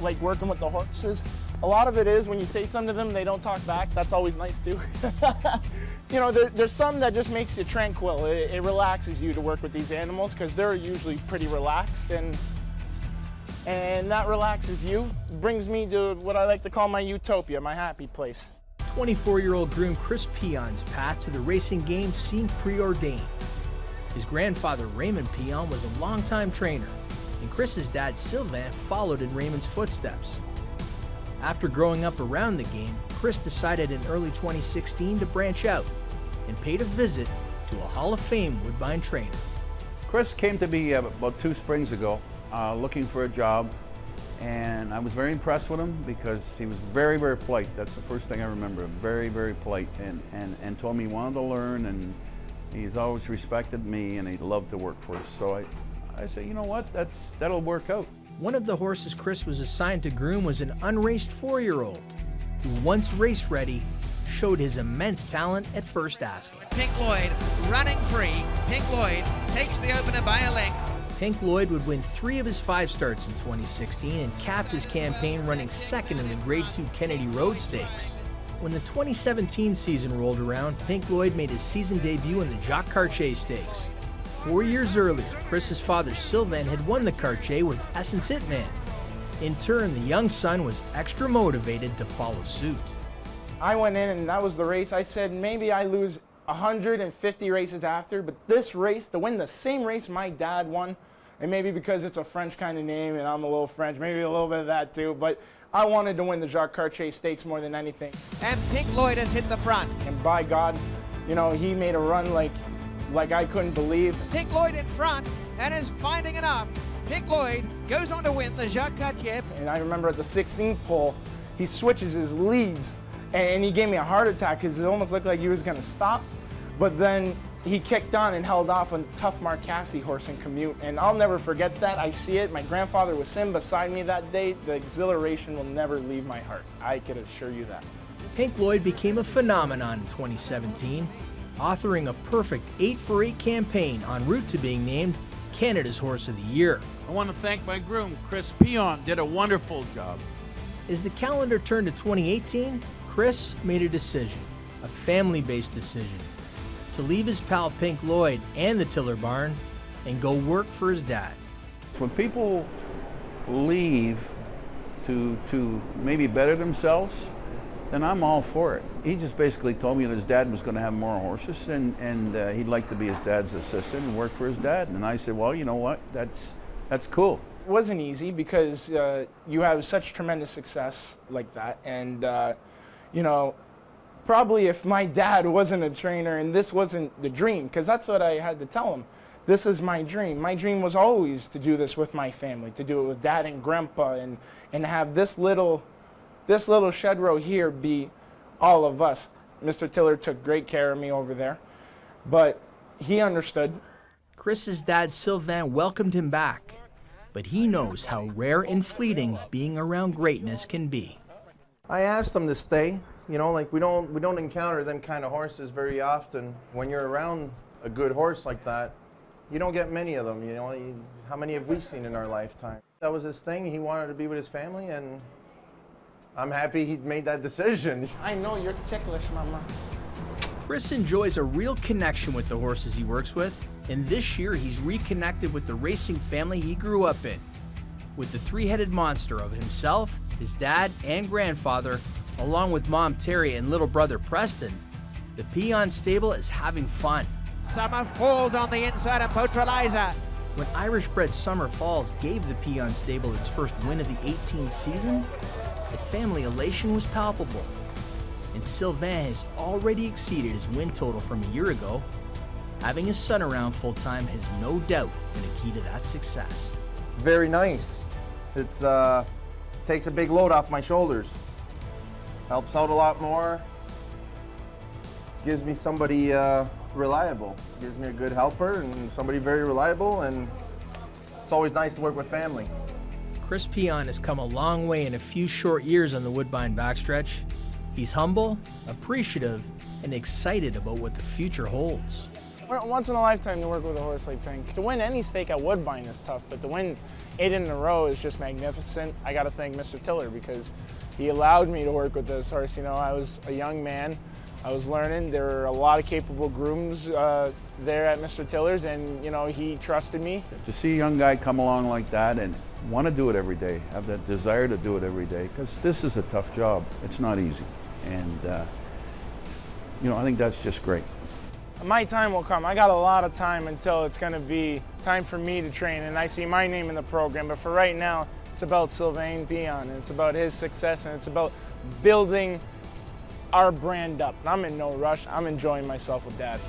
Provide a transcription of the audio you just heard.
Like working with the horses. A lot of it is when you say something to them, they don't talk back. That's always nice too. You know, there's some that just makes you tranquil. It relaxes you to work with these animals because they're usually pretty relaxed, and that relaxes you. Brings me to what I like to call my utopia, my happy place. 24-year-old groom Kris Pion's path to the racing game seemed preordained. His grandfather Raymond Pion was a longtime trainer, and Kris's dad Sylvain followed in Raymond's footsteps. After growing up around the game, Kris decided in early 2016 to branch out and paid a visit to a Hall of Fame Woodbine trainer. Kris came to me about 2 springs ago looking for a job, and I was very impressed with him because he was very, very polite. That's the first thing I remember, very, very polite, and told me he wanted to learn, and he's always respected me, and he loved to work for us. So I said, you know what, that'll work out. One of the horses Kris was assigned to groom was an unraced 4-year-old who, once race ready, showed his immense talent at first asking. Pink Lloyd running free. Pink Lloyd takes the opener by a length. Pink Lloyd would win 3 of his 5 starts in 2016 and capped his campaign running second in the Grade 2 Kennedy Road Stakes. When the 2017 season rolled around, Pink Lloyd made his season debut in the Jacques Cartier Stakes. 4 years earlier, Kris's father Sylvain had won the Cartier with Essence Hitman. In turn, the young son was extra motivated to follow suit. I went in and that was the race. I said maybe I lose 150 races after, but this race, to win the same race my dad won, and maybe because it's a French kind of name and I'm a little French, maybe a little bit of that too, but I wanted to win the Jacques Cartier Stakes more than anything. And Pink Lloyd has hit the front. And by God, you know, he made a run like I couldn't believe. Pink Lloyd in front and is finding enough. Pink Lloyd goes on to win the Jacques Cartier. And I remember at the 16th pole, he switches his leads and he gave me a heart attack because it almost looked like he was gonna stop. But then he kicked on and held off a tough Marcassi horse in Commute. And I'll never forget that. I see it. My grandfather was sitting beside me that day. The exhilaration will never leave my heart. I can assure you that. Pink Lloyd became a phenomenon in 2017, authoring a perfect 8-for-8 campaign en route to being named Canada's Horse of the Year. I want to thank my groom, Kris Pion, did a wonderful job. As the calendar turned to 2018, Kris made a decision, a family-based decision, to leave his pal Pink Lloyd and the Tiller barn and go work for his dad. When people leave to maybe better themselves, then I'm all for it. He just basically told me that his dad was going to have more horses and he'd like to be his dad's assistant and work for his dad. And I said, well, you know what, that's cool. It wasn't easy because you have such tremendous success like that. And, you know, probably if my dad wasn't a trainer and this wasn't the dream, because that's what I had to tell him. This is my dream. My dream was always to do this with my family, to do it with dad and grandpa and have this little shed row here be all of us. Mr. Tiller took great care of me over there, but he understood. Kris's dad Sylvain welcomed him back, but he knows how rare and fleeting being around greatness can be. I asked him to stay. You know, like we don't encounter them kind of horses very often. When you're around a good horse like that, you don't get many of them. You know, how many have we seen in our lifetime? That was his thing. He wanted to be with his family, and I'm happy he made that decision. I know you're ticklish, Mama. Kris enjoys a real connection with the horses he works with, and this year he's reconnected with the racing family he grew up in. With the 3-headed monster of himself, his dad, and grandfather, along with Mom Terry and little brother Preston, the Pion stable is having fun. Summer falls on the inside of Potraliza. When Irish-bred Summer Falls gave the Pion stable its first win of the 18th season, the family elation was palpable. And Sylvain has already exceeded his win total from a year ago. Having his son around full-time has no doubt been a key to that success. Very nice. It's takes a big load off my shoulders. Helps out a lot more. Gives me somebody reliable. Gives me a good helper and somebody very reliable, and it's always nice to work with family. Kris Pion has come a long way in a few short years on the Woodbine backstretch. He's humble, appreciative, and excited about what the future holds. Once in a lifetime to work with a horse like Pink. To win any stake at Woodbine is tough, but to win 8 in a row is just magnificent. I got to thank Mr. Tiller because he allowed me to work with this horse. You know, I was a young man. I was learning. There were a lot of capable grooms there at Mr. Tiller's, and you know, he trusted me. To see a young guy come along like that and want to do it every day, have that desire to do it every day, because this is a tough job. It's not easy, and you know, I think that's just great. My time will come. I got a lot of time until it's going to be time for me to train, and I see my name in the program. But for right now, it's about Sylvain Pion, and it's about his success, and it's about building our brand up. And I'm in no rush. I'm enjoying myself with Dad.